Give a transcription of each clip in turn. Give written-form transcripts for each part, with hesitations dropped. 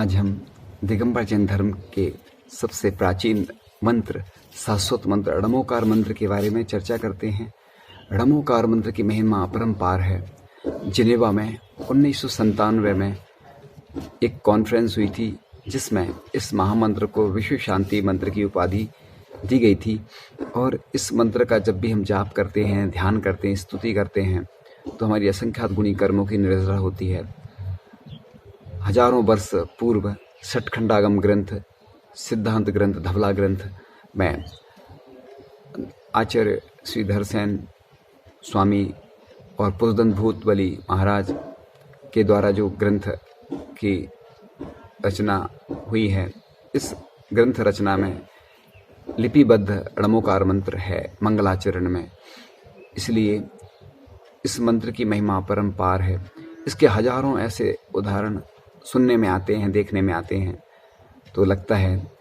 आज हम दिगंबर जैन धर्म के सबसे प्राचीन मंत्र, शाश्वत मंत्र णमोकार मंत्र के बारे में चर्चा करते हैं। णमोकार मंत्र की महिमा अपरंपार है। जिनेवा में 1997 में एक कॉन्फ्रेंस हुई थी जिसमें इस महामंत्र को विश्व शांति मंत्र की उपाधि दी गई थी। और इस मंत्र का जब भी हम जाप करते हैं, ध्यान करते हैं, स्तुति करते हैं तो हमारी असंख्यात गुणी कर्मों की निर्जरा होती है। हजारों वर्ष पूर्व षटखंडागम ग्रंथ, सिद्धांत ग्रंथ, धवला ग्रंथ में आचार्य श्रीधर सेन स्वामी और पुरुषोत्तम भूतबली महाराज के द्वारा जो ग्रंथ की रचना हुई है, इस ग्रंथ रचना में लिपिबद्ध णमोकार मंत्र है मंगलाचरण में। इसलिए इस मंत्र की महिमा परंपार है। इसके हजारों ऐसे उदाहरण सुनने में आते हैं, देखने में आते हैं, तो लगता है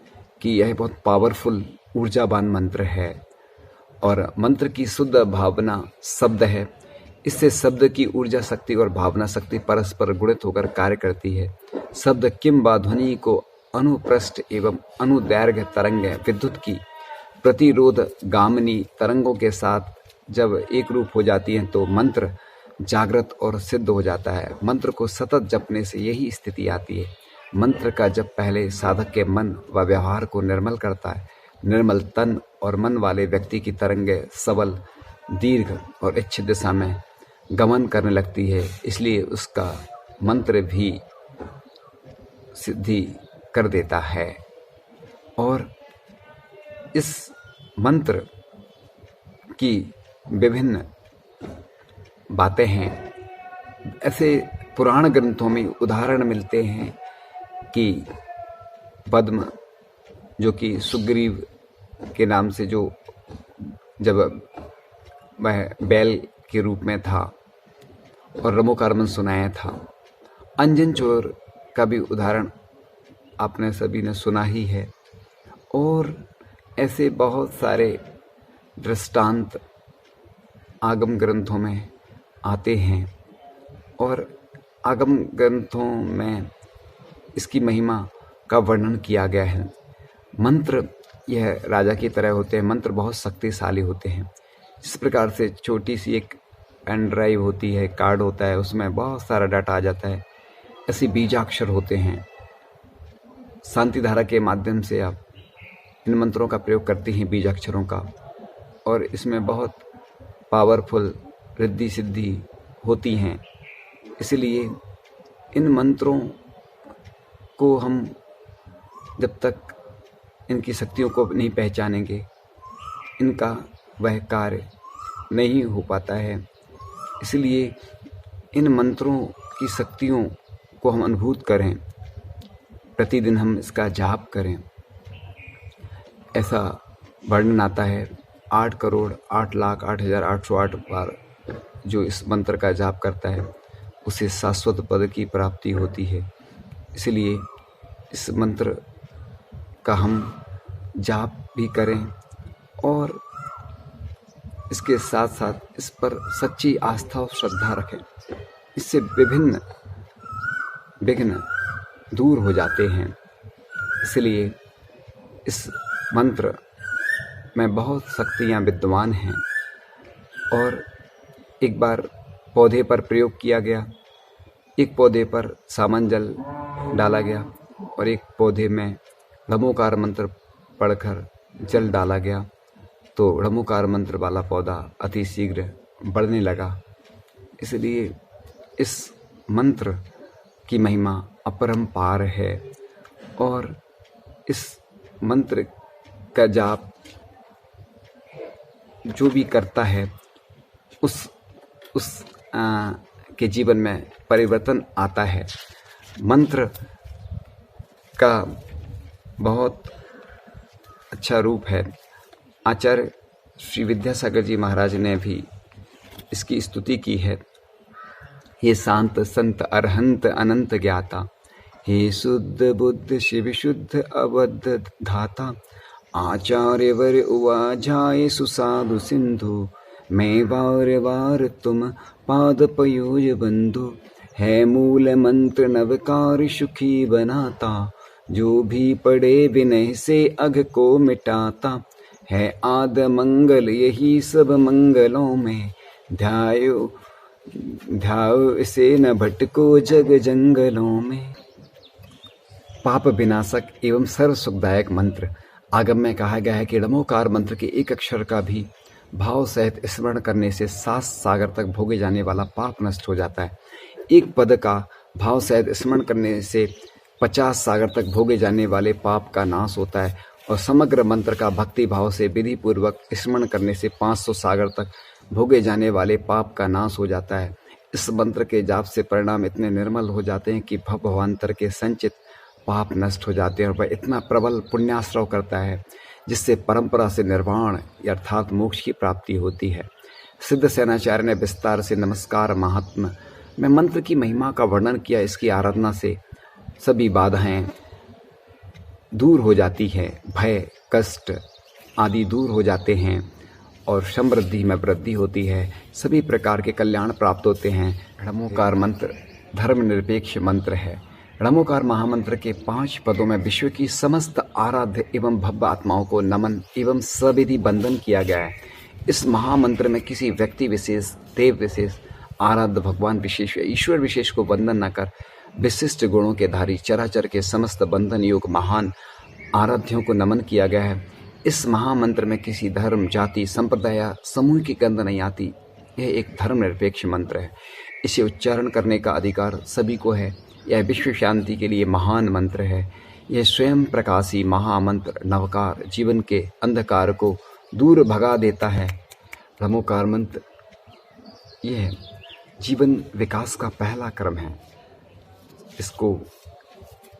कि यह बहुत पावरफुल ऊर्जावान मंत्र है। और मंत्र की शुद्ध भावना शब्द है। इससे शब्द की ऊर्जा शक्ति और भावना शक्ति परस्पर गुणित होकर कार्य करती है। शब्द किंबा ध्वनि को अनुप्रस्थ एवं अनुदैर्घ्य तरंग विद्युत की प्रतिरोध गामिनी तरंगों के साथ जब एक रूप हो जाती हैं तो मंत्र जागृत और सिद्ध हो जाता है। मंत्र को सतत जपने से यही स्थिति आती है। मंत्र का जप पहले साधक के मन व व्यवहार को निर्मल करता है। निर्मल तन और मन वाले व्यक्ति की तरंगे सबल, दीर्घ और इच्छित दिशा में गमन करने लगती है। इसलिए उसका मंत्र भी सिद्धि कर देता है। और इस मंत्र की विभिन्न बातें हैं। ऐसे पुराण ग्रंथों में उदाहरण मिलते हैं कि पद्म, जो कि सुग्रीव के नाम से जो जब वह बैल के रूप में था और णमोकार मंत्र सुनाया था। अंजन चोर का भी उदाहरण आपने सभी ने सुना ही है। और ऐसे बहुत सारे दृष्टांत आगम ग्रंथों में आते हैं और आगम ग्रंथों में इसकी महिमा का वर्णन किया गया है। मंत्र यह राजा की तरह होते हैं। मंत्र बहुत शक्तिशाली होते हैं। जिस प्रकार से छोटी सी एक पेन ड्राइव होती है, कार्ड होता है, उसमें बहुत सारा डाटा आ जाता है, ऐसे बीजाक्षर होते हैं। शांति धारा के माध्यम से आप इन मंत्रों का प्रयोग करते हैं, बीजाक्षरों का, और इसमें बहुत पावरफुल रिद्धि सिद्धि होती हैं। इसलिए इन मंत्रों को हम जब तक इनकी शक्तियों को नहीं पहचानेंगे, इनका वह कार्य नहीं हो पाता है। इसलिए इन मंत्रों की शक्तियों को हम अनुभूत करें, प्रतिदिन हम इसका जाप करें। ऐसा वर्णन आता है 8 करोड़ 8 लाख 8,808 बार जो इस मंत्र का जाप करता है उसे शाश्वत पद की प्राप्ति होती है। इसलिए इस मंत्र का हम जाप भी करें और इसके साथ साथ इस पर सच्ची आस्था और श्रद्धा रखें। इससे विभिन्न विघ्न दूर हो जाते हैं। इसलिए इस मंत्र में बहुत शक्तियाँ विद्यमान हैं। और एक बार पौधे पर प्रयोग किया गया। एक पौधे पर सामान्य जल डाला गया और एक पौधे में णमोकार मंत्र पढ़कर जल डाला गया तो णमोकार मंत्र वाला पौधा अति शीघ्र बढ़ने लगा। इसलिए इस मंत्र की महिमा अपरंपार है। और इस मंत्र का जाप जो भी करता है उस के जीवन में परिवर्तन आता है। मंत्र का बहुत अच्छा रूप है। आचार्य श्री विद्यासागर जी महाराज ने भी इसकी स्तुति की है। हे शांत संत अरहंत अनंत ज्ञाता, हे शुद्ध बुद्ध शिव शुद्ध अबद्ध धाता, आचार्य वर उवाजाए सुसाधु सिंधु, मैं वार वार तुम पाद पयोज बंधु, है मूल मंत्र नवकार सुखी बनाता, जो भी पढ़े विनय से अघ को मिटाता। है आद मंगल यही सब मंगलों में, ध्यायो ध्याओ इसे न भटको जग जंगलों में। पाप विनाशक एवं सर्व सुखदायक मंत्र। आगम में कहा गया है कि णमोकार मंत्र के एक अक्षर का भी भाव सहित स्मरण करने से 7 सागर तक भोगे जाने वाला पाप नष्ट हो जाता है। एक पद का भाव सहित स्मरण करने से 50 सागर तक भोगे जाने वाले पाप का नाश होता है और समग्र मंत्र का भक्ति भाव से विधि पूर्वक स्मरण करने से 500 सागर तक भोगे जाने वाले पाप का नाश हो जाता है। इस मंत्र के जाप से परिणाम इतने निर्मल हो जाते हैं कि भवांतर के संचित पाप नष्ट हो जाते हैं और वह इतना प्रबल पुण्याश्रव करता है जिससे परंपरा से निर्वाण अर्थात मोक्ष की प्राप्ति होती है। सिद्ध सेनाचार्य ने विस्तार से नमस्कार महात्म में मंत्र की महिमा का वर्णन किया। इसकी आराधना से सभी बाधाएं दूर हो जाती है, भय कष्ट आदि दूर हो जाते हैं और समृद्धि में वृद्धि होती है, सभी प्रकार के कल्याण प्राप्त होते हैं। णमोकार मंत्र धर्मनिरपेक्ष मंत्र है। णमोकार महामंत्र के 5 पदों में विश्व की समस्त आराध्य एवं भव्य आत्माओं को नमन एवं सविधि बंधन किया गया है। इस महामंत्र में किसी व्यक्ति विशेष, देव विशेष, आराध्य भगवान विशेष या ईश्वर विशेष को वंदन न कर विशिष्ट गुणों के धारी चराचर के समस्त बंधन योग महान आराध्यों को नमन किया गया है। इस महामंत्र में किसी धर्म, जाति, संप्रदाय या समूह की गंध नहीं आती। यह एक धर्मनिरपेक्ष मंत्र है। इसे उच्चारण करने का अधिकार सभी को है। यह विश्व शांति के लिए महान मंत्र है। यह स्वयं प्रकाशी महामंत्र नवकार जीवन के अंधकार को दूर भगा देता है। णमोकार मंत्र यह जीवन विकास का पहला क्रम है। इसको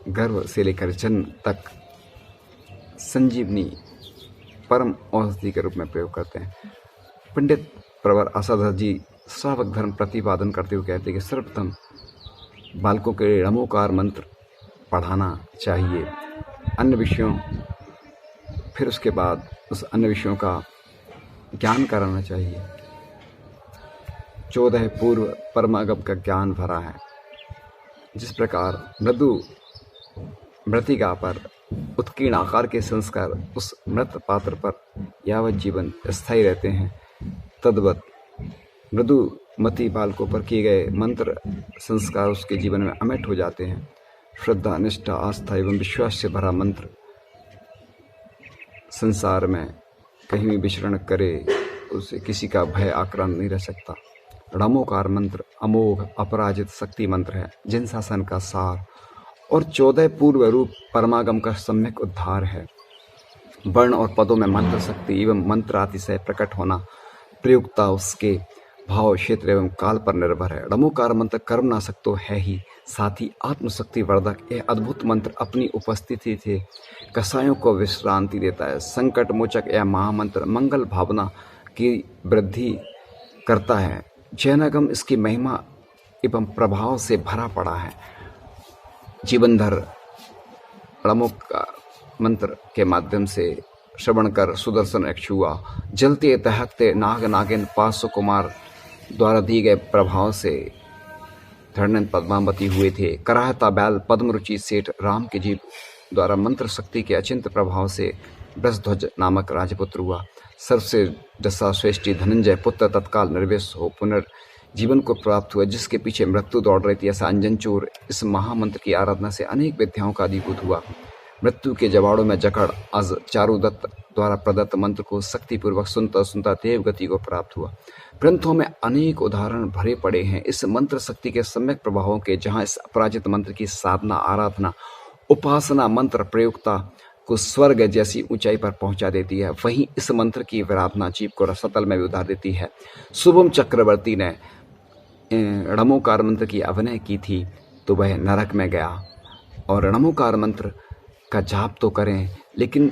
गर्भ से लेकर जन्म तक संजीवनी परम औषधि के रूप में प्रयोग करते हैं। पंडित प्रवर असाधर जी श्रावक धर्म प्रतिपादन करते हुए कहते हैं कि सर्वप्रथम बालकों के णमोकार मंत्र पढ़ाना चाहिए, अन्य विषयों फिर उसके बाद उस अन्य विषयों का ज्ञान कराना चाहिए। 14 पूर्व परमागम का ज्ञान भरा है। जिस प्रकार मृदु मृतिका पर उत्कीर्ण आकार के संस्कार उस मृत पात्र पर यावत जीवन स्थायी रहते हैं, तद्वत मृदु मति बालकों पर किए गए मंत्र संस्कार उसके जीवन में अमिट हो जाते हैं। श्रद्धा, निष्ठा, आस्था एवं विश्वास से भरा मंत्र संसार में कहीं भी विचरण करे उसे किसी का भय आक्रांत नहीं रह सकता। णमोकार मंत्र अमोघ अपराजित शक्ति मंत्र है, जिन शासन का सार और 14 पूर्व रूप परमागम का सम्यक उद्धार है। वर्ण और पदों में मंत्र शक्ति एवं मंत्रातिशय प्रकट होना प्रयुक्ता उसके भाव, क्षेत्र एवं काल पर निर्भर है। णमोकार मंत्र कर्मनाशक तो है ही, साथ ही आत्मशक्ति वर्धक। यह अद्भुत मंत्र अपनी उपस्थिति से कसायों को विश्रांति देता है। संकट मोचक यह महामंत्र मंगल भावना की वृद्धि करता है। जैनागम इसकी महिमा एवं प्रभाव से भरा पड़ा है। जीवनभर णमोकार मंत्र के माध्यम से श्रवण कर सुदर्शन यक्षुआ, जलते दहकते नाग नागिन, पार्श्व कुमार द्वारा दिए गए प्रभाव से धरणन पद्मावती हुए थे। कराहता बैल पद्मरुचि सेठ राम के जीव द्वारा मंत्र शक्ति के अचिंत प्रभाव से वृषध्वज नामक राजपुत्र हुआ। सर्वसे जसा श्रेष्ठी धनंजय पुत्र तत्काल निर्वेश हो पुनर्जीवन को प्राप्त हुआ। जिसके पीछे मृत्यु दौड़ रही थी, ऐसा अंजनचूर इस महामंत्र की आराधना से अनेक विद्याओं का अधिभूत हुआ। मृत्यु के जवाड़ों में जकड़ अज चारुदत्त द्वारा प्रदत्त मंत्र को शक्तिपूर्वक सुनता सुनता देव गति को प्राप्त हुआ। ग्रंथों में अनेक उदाहरण भरे पड़े हैं इस मंत्र शक्ति के सम्यक प्रभावों के, जहाँ इस अपराजित मंत्र की साधना, आराधना, उपासना मंत्र प्रयुक्ता को स्वर्ग जैसी ऊंचाई पर पहुंचा देती है, वहीं इस मंत्र की विराधना जीव को रसतल में भी उतार देती है। शुभम चक्रवर्ती ने णमोकार मंत्र की अभिनय की थी तो वह नरक में गया। और णमोकार मंत्र का जाप तो करें लेकिन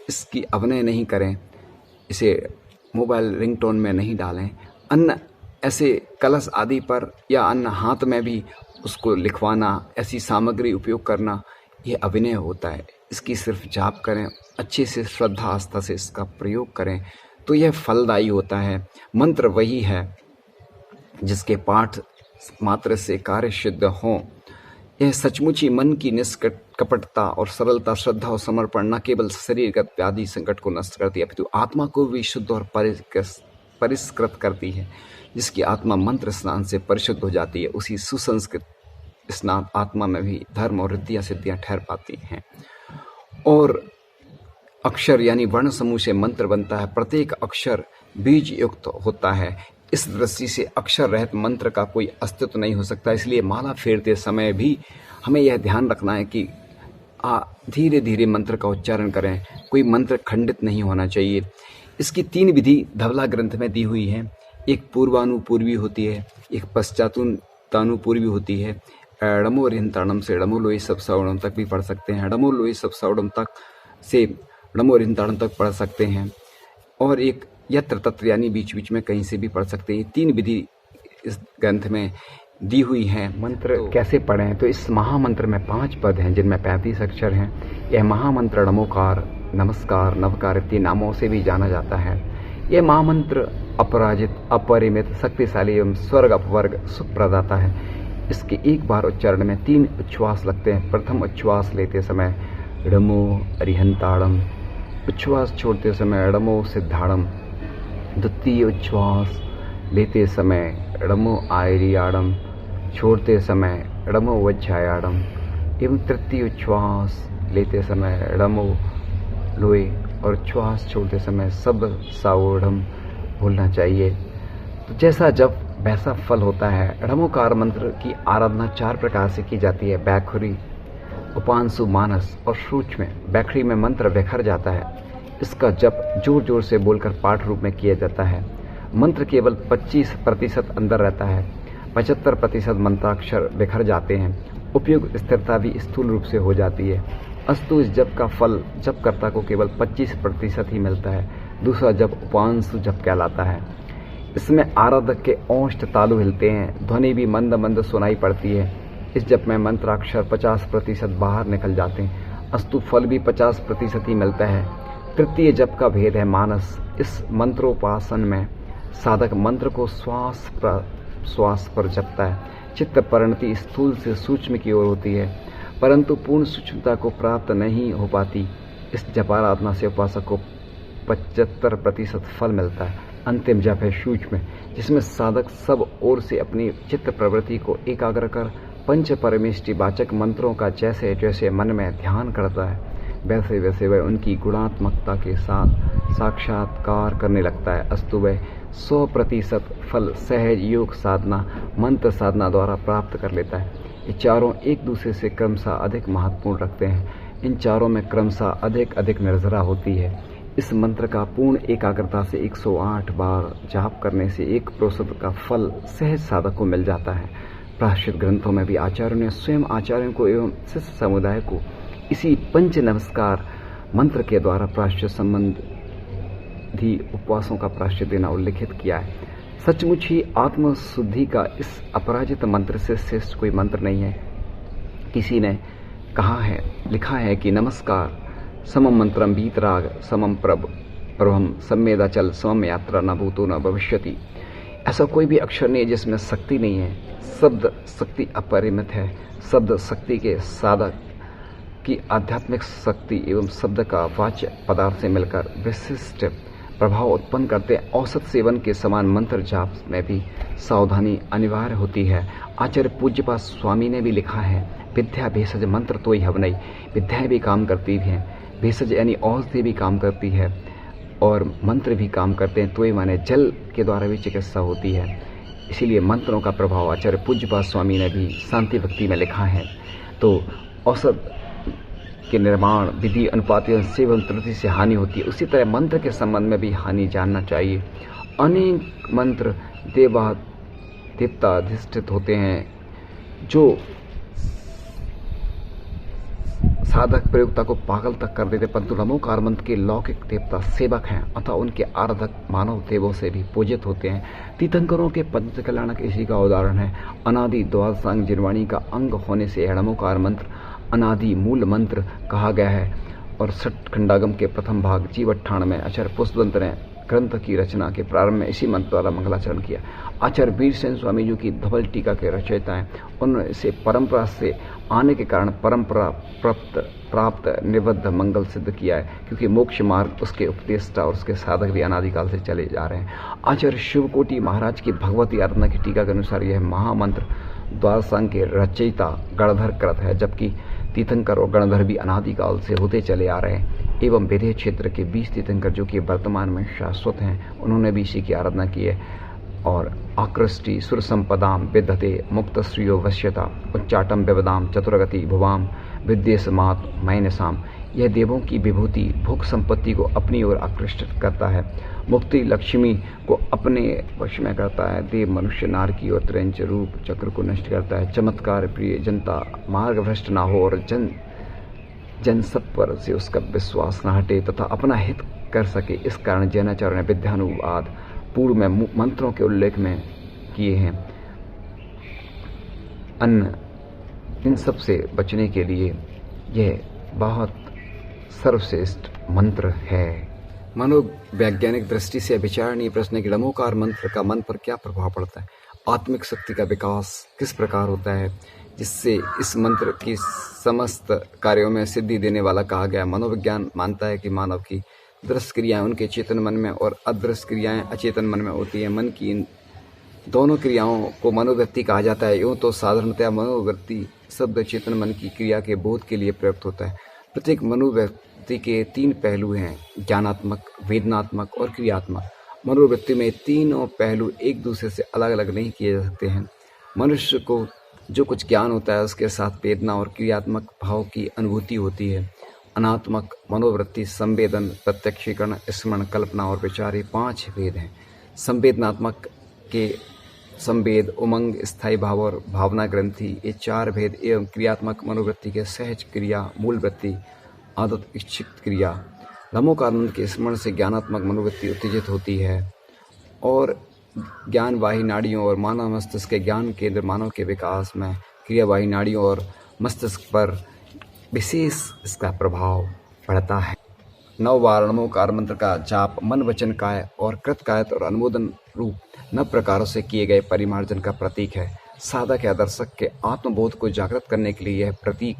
इसकी अभिनय नहीं करें, इसे मोबाइल रिंगटोन में नहीं डालें। अन्य ऐसे कलश आदि पर या अन्य हाथ में भी उसको लिखवाना, ऐसी सामग्री उपयोग करना, यह अभिनय होता है। इसकी सिर्फ जाप करें, अच्छे से श्रद्धा आस्था से इसका प्रयोग करें तो यह फलदायी होता है। मंत्र वही है जिसके पाठ मात्र से कार्य सिद्ध हों। यह सचमुच ही मन की निष्कपटता और सरलता, श्रद्धा और समर्पण न केवल शरीरगत व्याधि संकट को नष्ट करती है, अपितु आत्मा को भी शुद्ध और परिष्कृत करती है। जिसकी आत्मा मंत्र स्नान से परिशुद्ध हो जाती है, उसी सुसंस्कृत स्नान आत्मा में भी धर्म और रिद्धियां सिद्धियां ठहर पाती हैं। और अक्षर यानी वर्ण समूह से मंत्र बनता है। प्रत्येक अक्षर बीज युक्त होता है। इस दृष्टि से अक्षर रहित मंत्र का कोई अस्तित्व नहीं हो सकता। इसलिए माला फेरते समय भी हमें यह ध्यान रखना है कि धीरे धीरे मंत्र का उच्चारण करें। कोई मंत्र खंडित नहीं होना चाहिए। इसकी 3 विधि धवला ग्रंथ में दी हुई है। एक पूर्वानुपूर्वी होती है, एक पश्चातानुपूर्वी होती है। ड़मो रिहंताड़म से ड़मो लोई सप्सावड़म तक भी पढ़ सकते हैं। ड़मो लोई सप्सावड़म तक से ड़मो रिहंताड़म तक पढ़ सकते हैं। और एक यत्र तत्र यानी बीच बीच में कहीं से भी पढ़ सकते हैं। 3 विधि इस ग्रंथ में दी हुई है। मंत्र कैसे पढ़ें? तो इस महामंत्र में 5 पद हैं जिनमें 35 अक्षर हैं। यह महामंत्र ड़मोकार, नमस्कार, नवकार इत्यादि नामों से भी जाना जाता है। यह महामंत्र अपराजित, अपरिमित, शक्तिशाली एवं स्वर्ग अपवर्ग सुख प्रदाता है। इसके एक बार उच्चारण में 3 उच्छ्वास लगते हैं। प्रथम उच्छ्वास लेते समय ड़मो अरिहंताड़म, उच्छ्वास छोड़ते समय ड़मो सिद्धाड़म, द्वितीय उच्छ्वास लेते समय ड़मो आयरियाड़म, छोड़ते समय ड़मो वज्झायाड़म, एवं तृतीय उच्छ्वास लेते समय ड़मो लोए और उच्छ्वास छोड़ते समय सब सावोड़म बोलना चाहिए। तो जैसा जब वैसा फल होता है। ड़मोकार मंत्र की आराधना 4 प्रकार से की जाती है। बैखुरी, उपांशु, मानस और सूक्ष्म में। बैखुरी में मंत्र बिखर जाता है। इसका जप जोर जोर से बोलकर पाठ रूप में किया जाता है। मंत्र केवल 25% अंदर रहता है। 75% मंत्राक्षर बिखर जाते हैं। उपयुक्त स्थिरता भी स्थूल रूप से हो जाती है। अस्तु इस जप का फल जपकर्ता को केवल 25% ही मिलता है। दूसरा जप उपांशु जप कहलाता है। इसमें आराधक के ओष्ठ तालु हिलते हैं। ध्वनि भी मंद मंद सुनाई पड़ती है। इस जप में मंत्राक्षर 50% बाहर निकल जाते हैं। अस्तु फल भी 50% ही मिलता है। तृतीय जप का भेद है मानस। इस मंत्रोपासन में साधक मंत्र को श्वास पर जपता है। चित्त परिणति स्थूल से सूक्ष्म की ओर होती है, परंतु पूर्ण सूक्ष्मता को प्राप्त नहीं हो पाती। इस जपाराधना से उपासक को 75% फल मिलता है। अंतिम जप है सूक्ष्म, जिसमें साधक सब ओर से अपनी चित्त प्रवृत्ति को एकाग्र कर पंच परमेष्टि वाचक मंत्रों का जैसे जैसे मन में ध्यान करता है, वैसे वैसे वह उनकी गुणात्मकता के साथ साक्षात्कार करने लगता है। अस्तु वह 100% फल सहज योग साधना, मंत्र साधना द्वारा प्राप्त कर लेता है। ये चारों एक दूसरे से क्रमशः अधिक महत्वपूर्ण रखते हैं। इन चारों में क्रमशः अधिक निर्जरा होती है। इस मंत्र का पूर्ण एकाग्रता से 108 बार जाप करने से 1% का फल सहज साधक को मिल जाता है। प्रायश्चित ग्रंथों में भी आचार्यों ने स्वयं आचार्यों को एवं शिष्य समुदाय को इसी पंच नमस्कार मंत्र के द्वारा प्रायश्चित संबंधी उपवासों का प्रायश्चित देना उल्लिखित किया है। सचमुच ही आत्मशुद्धि का इस अपराजित मंत्र से श्रेष्ठ कोई मंत्र नहीं है। किसी ने लिखा है कि नमस्कार समम मंत्रम वीतराग समम प्रभम सम्मेदाचल समम यात्रा न भूतो न भविष्यति। ऐसा कोई भी अक्षर नहीं है जिसमें शक्ति नहीं है। शब्द शक्ति अपरिमित है। शब्द शक्ति के साधक की आध्यात्मिक शक्ति एवं शब्द का वाच्य पदार्थ से मिलकर विशिष्ट प्रभाव उत्पन्न करते। औसत सेवन के समान मंत्र जाप में भी सावधानी अनिवार्य होती है। आचार्य पूज्यपाद स्वामी ने भी लिखा है, विद्या भेषज मंत्र तो ही हवनई। विद्याएं भी काम करती हैं, भेषज यानी औषधि भी काम करती है और मंत्र भी काम करते हैं। तो ही माने जल के द्वारा भी चिकित्सा होती है। इसीलिए मंत्रों का प्रभाव आचार्य पूज्यपाद स्वामी ने भी शांति भक्ति में लिखा है। तो औसत के निर्माण विधि अनुपात सेवन त्रुटि से हानि होती है। उसी तरह मंत्र के संबंध में भी हानि जानना चाहिए। अनेक मंत्र देवता अधिष्ठित होते हैं जो साधक प्रयोक्ता को पागल तक कर देते, परंतु नमोकार मंत्र के लौकिक देवता सेवक हैं अतः उनके आराधक मानव देवों से भी पूजित होते हैं। तीर्थंकरों के पंच कल्याणक इसी का उदाहरण है। अनादि द्वादशांग जिनवाणी का अंग होने से नमोकार मंत्र अनादि मूल मंत्र कहा गया है और 6 खंडागम के प्रथम भाग जीव 98 में आचार्य पुष्पदंत ने ग्रंथ की रचना के प्रारंभ में इसी मंत्र द्वारा मंगलाचरण किया। आचार्य वीरसेन स्वामी जो कि धवल टीका के रचयिता हैं, उन्होंने इसे परंपरा से आने के कारण परंपरा प्राप्त निबद्ध मंगल सिद्ध किया है, क्योंकि मोक्ष मार्ग उसके उपदेष्टा और उसके साधक भी अनादिकाल से चले जा रहे हैं। आचार्य शिवकोटि महाराज की भगवती आराधना की टीका के अनुसार यह महामंत्र द्वादशांग के रचयिता गणधर कृत है, जबकि तीर्थंकर और गणधर भी अनादिकाल से होते चले आ रहे हैं। एवं विदेह क्षेत्र के 20 तीर्थंकर जो कि वर्तमान में शाश्वत हैं, उन्होंने भी इसी की आराधना की है। और आकृष्टि सुर संपदाम विद्यते मुक्त श्रियो वश्यता उच्चाटम विवदाम चतुर्गति भुवाम विद्येशमात मैनसाम। यह देवों की विभूति भोग संपत्ति को अपनी ओर आकृष्ट करता है, मुक्ति लक्ष्मी को अपने वश में करता है, देव मनुष्य नार की ओर त्रिंच रूप चक्र को नष्ट करता है, चमत्कार प्रिय जनता मार्ग भ्रष्ट ना हो और जन सब पर से उसका विश्वास न हटे तथा अपना हित कर सके। इस कारण जैनाचार्य ने विद्यानुवाद पूर्व में मंत्रों के उल्लेख में किए हैं। अन्य इन सब से बचने के लिए यह बहुत सर्वश्रेष्ठ मंत्र है। मनोवैज्ञानिक दृष्टि से विचारणीय प्रश्न है कि नमोकार मंत्र का मन पर क्या प्रभाव पड़ता है, आत्मिक शक्ति का विकास किस प्रकार होता है, जिससे इस मंत्र की समस्त कार्यों में सिद्धि देने वाला कहा गया। मनोविज्ञान मानता है कि मानव की दृश्य क्रियाएं उनके चेतन मन में और अदृश्य क्रियाएं अचेतन मन में होती हैं। मन की इन दोनों क्रियाओं को मनोवृत्ति कहा जाता है। यूँ तो साधारणतया मनोवृत्ति शब्द चेतन मन की क्रिया के बोध के लिए प्रयुक्त होता है। प्रत्येक मनोवृत्ति के 3 पहलू हैं, ज्ञानात्मक, वेदनात्मक और क्रियात्मक। मनोवृत्ति में तीनों पहलू एक दूसरे से अलग अलग नहीं किए जा सकते हैं। मनुष्य को जो कुछ ज्ञान होता है उसके साथ वेदना और क्रियात्मक भाव की अनुभूति होती है। अनात्मक मनोवृत्ति संवेदन, प्रत्यक्षीकरण, स्मरण, कल्पना और विचार, ये 5 भेद हैं। संवेदनात्मक के संवेद, उमंग, स्थायी भाव और भावना ग्रंथि, ये 4 भेद एवं क्रियात्मक मनोवृत्ति के सहज क्रिया, मूल वृत्ति, आदत, इच्छित क्रिया। नमोकारानंद के स्मरण से ज्ञानात्मक मनोवृत्ति उत्तेजित होती है और ज्ञानवाही नाड़ियों और मानव मस्तिष्क के ज्ञान केंद्र मानव के विकास में क्रियावाही नाड़ियों और मस्तिष्क पर विशेष इसका प्रभाव पड़ता है। 9 बार नमोकार मंत्र का जाप मन, वचन, काय और कृतकायत और अनुमोदन रूप 9 प्रकारों से किए गए परिमार्जन का प्रतीक है। साधक या दर्शक के आत्मबोध को जागृत करने के लिए यह प्रतीक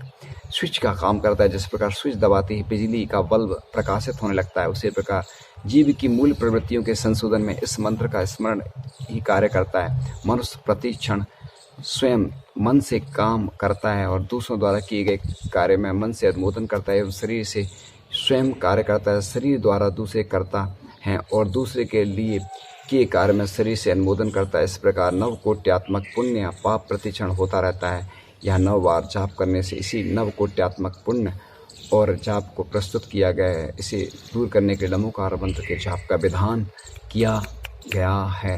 स्विच का काम करता है। जिस प्रकार स्विच दबाते ही बिजली का बल्ब प्रकाशित होने लगता है, उसी प्रकार जीव की मूल प्रवृत्तियों के संशोधन में इस मंत्र का स्मरण ही कार्य करता है। मनुष्य प्रति क्षण स्वयं मन से काम करता है और दूसरों द्वारा किए गए कार्य में मन से अनुमोदन करता है एवं शरीर से स्वयं कार्य करता है। शरीर द्वारा दूसरे करता है और दूसरे के लिए किए कार्य में शरीर से अनुमोदन करता है। इस प्रकार नवकोट्यात्मक पुण्य या पाप प्रतिक्षण होता रहता है। यह 9 बार जाप करने से इसी नवकोट्यात्मक पुण्य और जाप को प्रस्तुत किया गया है। इसे दूर करने के लिए नमोकार मंत्र के जाप का विधान किया गया है।